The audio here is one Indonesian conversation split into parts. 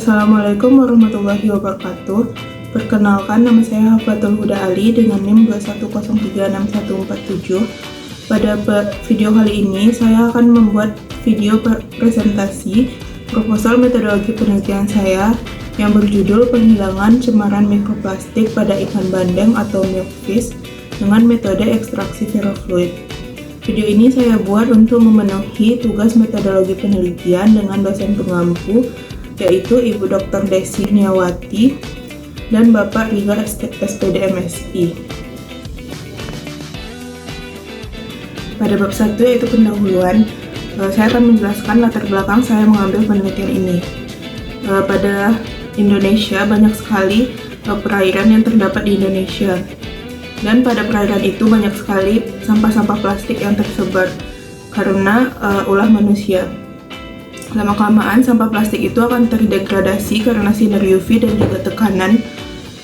Assalamualaikum warahmatullahi wabarakatuh. Perkenalkan, nama saya Haflatul Huda Ali dengan NIM 210361147. Pada video kali ini, saya akan membuat video presentasi proposal metodologi penelitian saya yang berjudul Penghilangan Cemaran Mikroplastik pada Ikan Bandeng atau milkfish dengan metode ekstraksi ferrofluid. Video ini saya buat untuk memenuhi tugas metodologi penelitian dengan dosen pengampu, yaitu Ibu Dr. Desi Niawati dan Bapak Riga SPD MSI. Pada bab 1 yaitu pendahuluan, saya akan menjelaskan latar belakang saya mengambil penelitian ini. Pada Indonesia banyak sekali perairan yang terdapat di Indonesia, dan pada perairan itu banyak sekali sampah-sampah plastik yang tersebar karena ulah manusia. Lama-kelamaan sampah plastik itu akan terdegradasi karena sinar UV dan juga tekanan,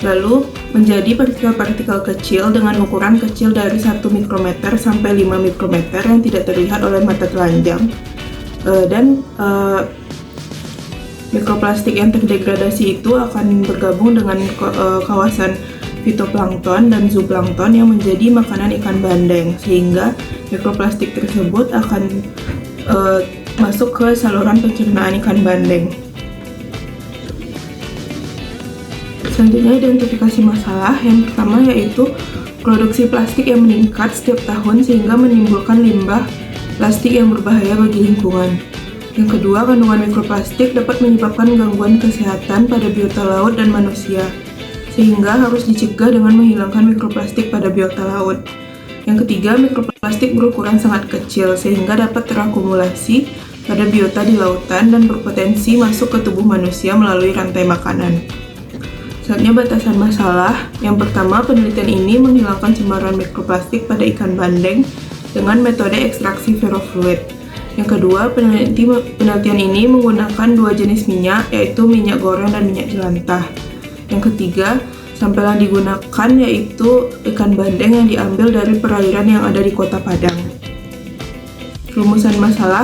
lalu menjadi partikel-partikel kecil dengan ukuran kecil dari 1 mikrometer sampai 5 mikrometer yang tidak terlihat oleh mata telanjang. Mikroplastik yang terdegradasi itu akan bergabung dengan kawasan fitoplankton dan zooplankton yang menjadi makanan ikan bandeng, sehingga mikroplastik tersebut akan masuk ke saluran pencernaan ikan bandeng. Selanjutnya, identifikasi masalah. Yang pertama yaitu produksi plastik yang meningkat setiap tahun sehingga menimbulkan limbah plastik yang berbahaya bagi lingkungan. Yang kedua, kandungan mikroplastik dapat menyebabkan gangguan kesehatan pada biota laut dan manusia, sehingga harus dicegah dengan menghilangkan mikroplastik pada biota laut. Yang ketiga, mikroplastik berukuran sangat kecil sehingga dapat terakumulasi pada biota di lautan dan berpotensi masuk ke tubuh manusia melalui rantai makanan. Selanjutnya, batasan masalah. Yang pertama, penelitian ini menghilangkan cemaran mikroplastik pada ikan bandeng dengan metode ekstraksi ferrofluid. Yang kedua, penelitian ini menggunakan 2 jenis minyak, yaitu minyak goreng dan minyak jelantah. Yang ketiga, sampel yang digunakan yaitu ikan bandeng yang diambil dari perairan yang ada di Kota Padang. Rumusan masalah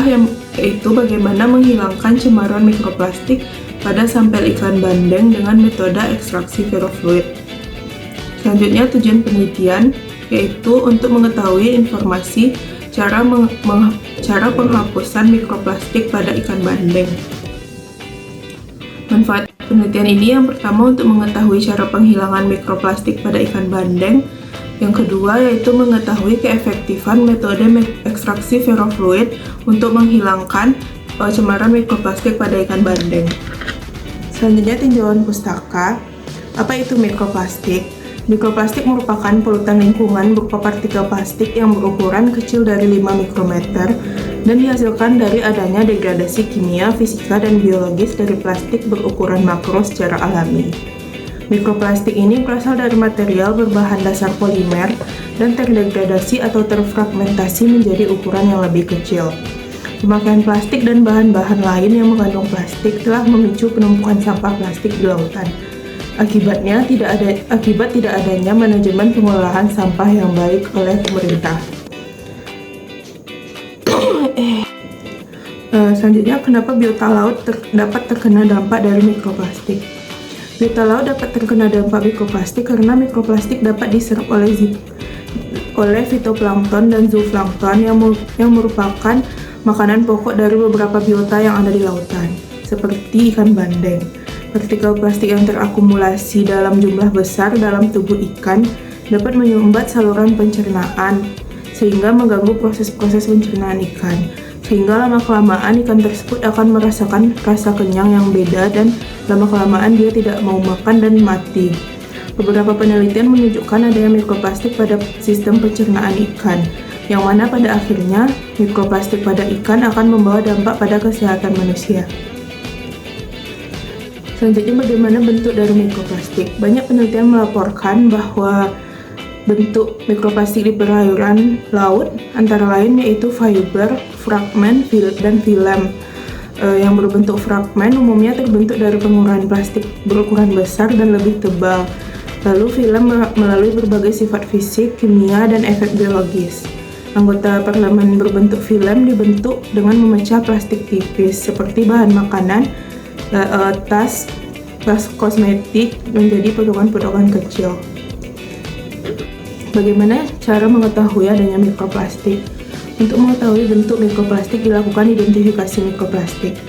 yaitu bagaimana menghilangkan cemaran mikroplastik pada sampel ikan bandeng dengan metode ekstraksi ferrofluid. Selanjutnya, tujuan penelitian yaitu untuk mengetahui informasi cara penghapusan mikroplastik pada ikan bandeng. Manfaat penelitian ini yang pertama untuk mengetahui cara penghilangan mikroplastik pada ikan bandeng. Yang kedua yaitu mengetahui keefektifan metode ekstraksi ferrofluid untuk menghilangkan cemaran mikroplastik pada ikan bandeng. Selanjutnya, tinjauan pustaka. Apa itu mikroplastik? Mikroplastik merupakan polutan lingkungan berupa partikel plastik yang berukuran kecil dari 5 mikrometer dan dihasilkan dari adanya degradasi kimia, fisika, dan biologis dari plastik berukuran makro secara alami. Mikroplastik ini berasal dari material berbahan dasar polimer dan terdegradasi atau terfragmentasi menjadi ukuran yang lebih kecil. Pemakaian plastik dan bahan-bahan lain yang mengandung plastik telah memicu penumpukan sampah plastik di lautan. Akibat tidak adanya manajemen pengolahan sampah yang baik oleh pemerintah. Selanjutnya, kenapa biota laut dapat terkena dampak dari mikroplastik? Biota laut dapat terkena dampak mikroplastik karena mikroplastik dapat diserap oleh fitoplankton dan zooplankton yang merupakan makanan pokok dari beberapa biota yang ada di lautan, seperti ikan bandeng. Partikel plastik yang terakumulasi dalam jumlah besar dalam tubuh ikan dapat menyumbat saluran pencernaan, sehingga mengganggu proses-proses pencernaan ikan. Sehingga lama-kelamaan ikan tersebut akan merasakan rasa kenyang yang beda dan lama-kelamaan dia tidak mau makan dan mati. Beberapa penelitian menunjukkan adanya mikroplastik pada sistem pencernaan ikan, yang mana pada akhirnya mikroplastik pada ikan akan membawa dampak pada kesehatan manusia. Selanjutnya, bagaimana bentuk dari mikroplastik? Banyak penelitian melaporkan bahwa bentuk mikroplastik di perairan laut antara lain yaitu fiber, fragmen, dan film. Yang berbentuk fragmen umumnya terbentuk dari pengurahan plastik berukuran besar dan lebih tebal. Lalu film melalui berbagai sifat fisik, kimia, dan efek biologis. Anggota parlemen berbentuk film dibentuk dengan memecah plastik tipis seperti bahan makanan tas kosmetik menjadi potongan-potongan kecil. Bagaimana cara mengetahui adanya mikroplastik? Untuk mengetahui bentuk mikroplastik dilakukan identifikasi mikroplastik.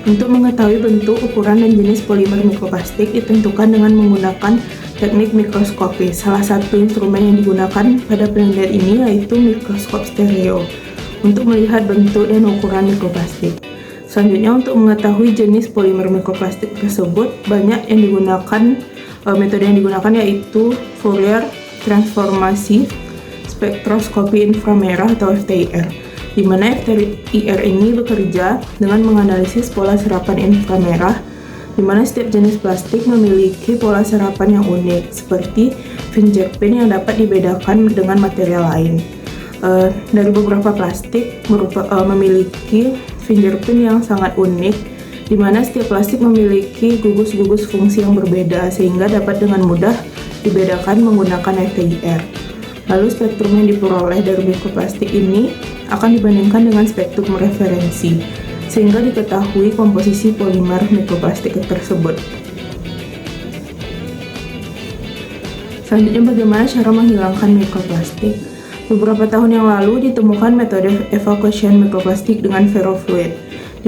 Untuk mengetahui bentuk, ukuran, dan jenis polimer mikroplastik ditentukan dengan menggunakan teknik mikroskopi. Salah satu instrumen yang digunakan pada penelitian ini yaitu mikroskop stereo untuk melihat bentuk dan ukuran mikroplastik. Selanjutnya, untuk mengetahui jenis polimer mikroplastik tersebut, banyak yang digunakan metode yang digunakan yaitu Fourier transformasi spektroskopi inframerah atau FTIR, di mana FTIR ini bekerja dengan menganalisis pola serapan inframerah, di mana setiap jenis plastik memiliki pola serapan yang unik, seperti fingerprint yang dapat dibedakan dengan material lain. Dari beberapa plastik memiliki fingerprint yang sangat unik, di mana setiap plastik memiliki gugus-gugus fungsi yang berbeda, sehingga dapat dengan mudah dibedakan menggunakan FTIR. Lalu spektrum yang diperoleh dari mikroplastik ini akan dibandingkan dengan spektrum referensi, sehingga diketahui komposisi polimer mikroplastik tersebut. Selanjutnya, bagaimana cara menghilangkan mikroplastik? Beberapa tahun yang lalu ditemukan metode evacuation mikroplastik dengan ferrofluid,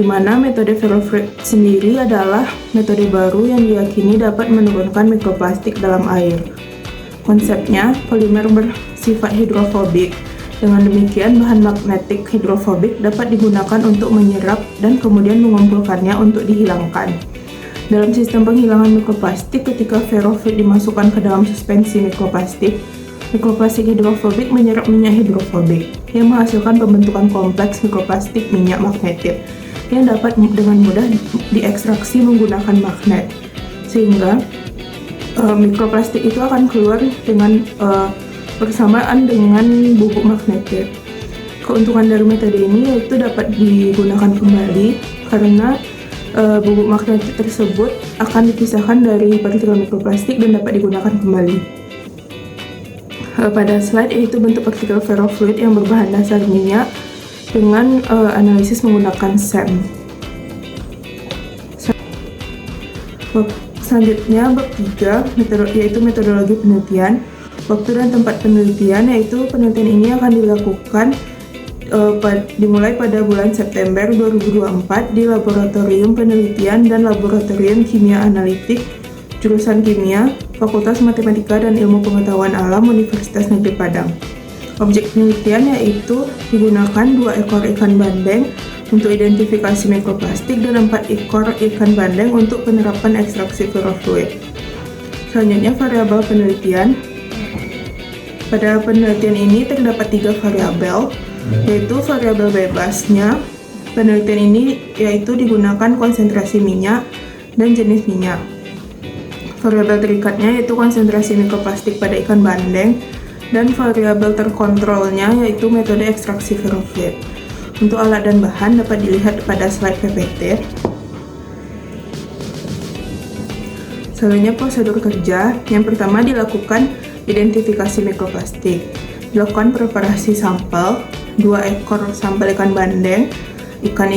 di mana metode ferrofluid sendiri adalah metode baru yang diyakini dapat menurunkan mikroplastik dalam air. Konsepnya, polimer bersifat hidrofobik. Dengan demikian, bahan magnetik hidrofobik dapat digunakan untuk menyerap dan kemudian mengumpulkannya untuk dihilangkan. Dalam sistem penghilangan mikroplastik, ketika ferrofluid dimasukkan ke dalam suspensi mikroplastik hidrofobik menyerap minyak hidrofobik yang menghasilkan pembentukan kompleks mikroplastik minyak magnetit yang dapat dengan mudah diekstraksi menggunakan magnet, sehingga mikroplastik itu akan keluar dengan bersamaan dengan bubuk magnetit. Keuntungan dari metode ini yaitu dapat digunakan kembali karena bubuk magnetit tersebut akan dipisahkan dari partikel mikroplastik dan dapat digunakan kembali. Pada slide yaitu bentuk partikel ferrofluid yang berbahan dasar minyak dengan analisis menggunakan SEM. Selanjutnya, bab 3 yaitu metodologi penelitian. Waktu dan tempat penelitian, yaitu penelitian ini akan dilakukan dimulai pada bulan September 2024 di Laboratorium Penelitian dan Laboratorium Kimia Analitik jurusan Kimia, Fakultas Matematika dan Ilmu Pengetahuan Alam Universitas Negeri Padang. Objek penelitian yaitu digunakan 2 ekor ikan bandeng untuk identifikasi mikroplastik dan 4 ekor ikan bandeng untuk penerapan ekstraksi ferrofluid. Selanjutnya, variabel penelitian. Pada penelitian ini terdapat 3 variabel, yaitu variabel bebasnya. Penelitian ini yaitu digunakan konsentrasi minyak dan jenis minyak. Variabel terikatnya yaitu konsentrasi mikroplastik pada ikan bandeng, dan variabel terkontrolnya yaitu metode ekstraksi ferrofluid. Untuk alat dan bahan dapat dilihat pada slide PPT. Selanjutnya, prosedur kerja. Yang pertama, dilakukan identifikasi mikroplastik. Dilakukan preparasi sampel, 2 ekor sampel ikan bandeng. Ikan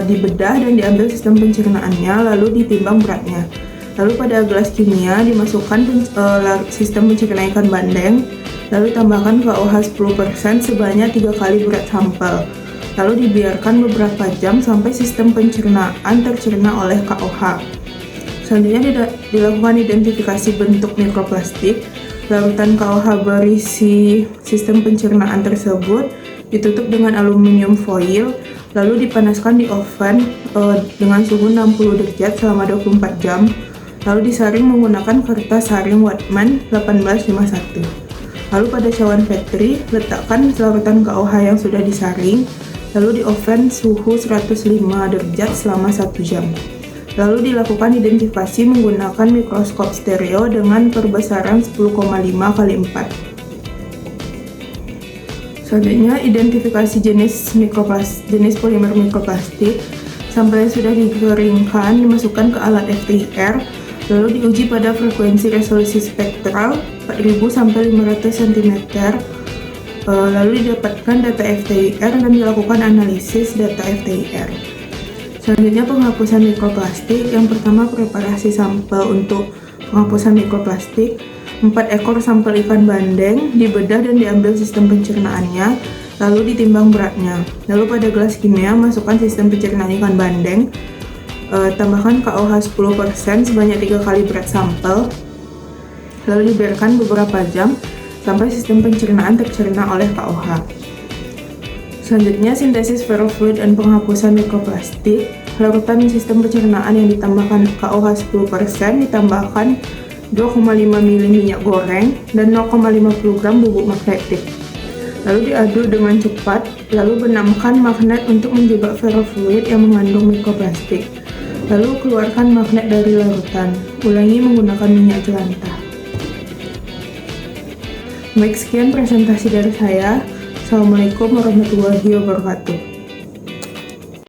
dibedah dan diambil sistem pencernaannya, lalu ditimbang beratnya. Lalu pada gelas kimia dimasukkan sistem pencernaan ikan bandeng, lalu tambahkan KOH 10% sebanyak 3 kali berat sampel. Lalu dibiarkan beberapa jam sampai sistem pencernaan tercerna oleh KOH. Selanjutnya dilakukan identifikasi bentuk mikroplastik. Larutan KOH berisi sistem pencernaan tersebut ditutup dengan aluminium foil, lalu dipanaskan di oven dengan suhu 60 derajat selama 24 jam. Lalu disaring menggunakan kertas saring Whatman 1851. Lalu pada cawan Petri, letakkan larutan KOH yang sudah disaring, lalu di oven suhu 105 derajat selama 1 jam. Lalu dilakukan identifikasi menggunakan mikroskop stereo dengan perbesaran 10,5 x 4. Selanjutnya, identifikasi jenis polimer mikroplastik. Sampel yang sudah dikeringkan dimasukkan ke alat FTIR, lalu diuji pada frekuensi resolusi spektral 4000 sampai 500 cm. Lalu didapatkan data FTIR dan dilakukan analisis data FTIR. Selanjutnya penghapusan mikroplastik. Yang pertama preparasi sampel untuk penghapusan mikroplastik. 4 ekor sampel ikan bandeng dibedah dan diambil sistem pencernaannya, lalu ditimbang beratnya. Lalu pada gelas kimia masukkan sistem pencernaan ikan bandeng, tambahkan KOH 10% sebanyak 3 kali berat sampel, lalu dibiarkan beberapa jam sampai sistem pencernaan tercerna oleh KOH. Selanjutnya sintesis ferrofluid dan penghapusan mikroplastik. Larutan sistem pencernaan yang ditambahkan KOH 10% ditambahkan 2,5 ml minyak goreng dan 0,50 gram bubuk magnetik. Lalu diaduk dengan cepat, lalu benamkan magnet untuk menjebak ferrofluid yang mengandung mikroplastik. Lalu keluarkan magnet dari larutan. Ulangi menggunakan minyak jelantah. Baik, sekian presentasi dari saya. Assalamualaikum warahmatullahi wabarakatuh.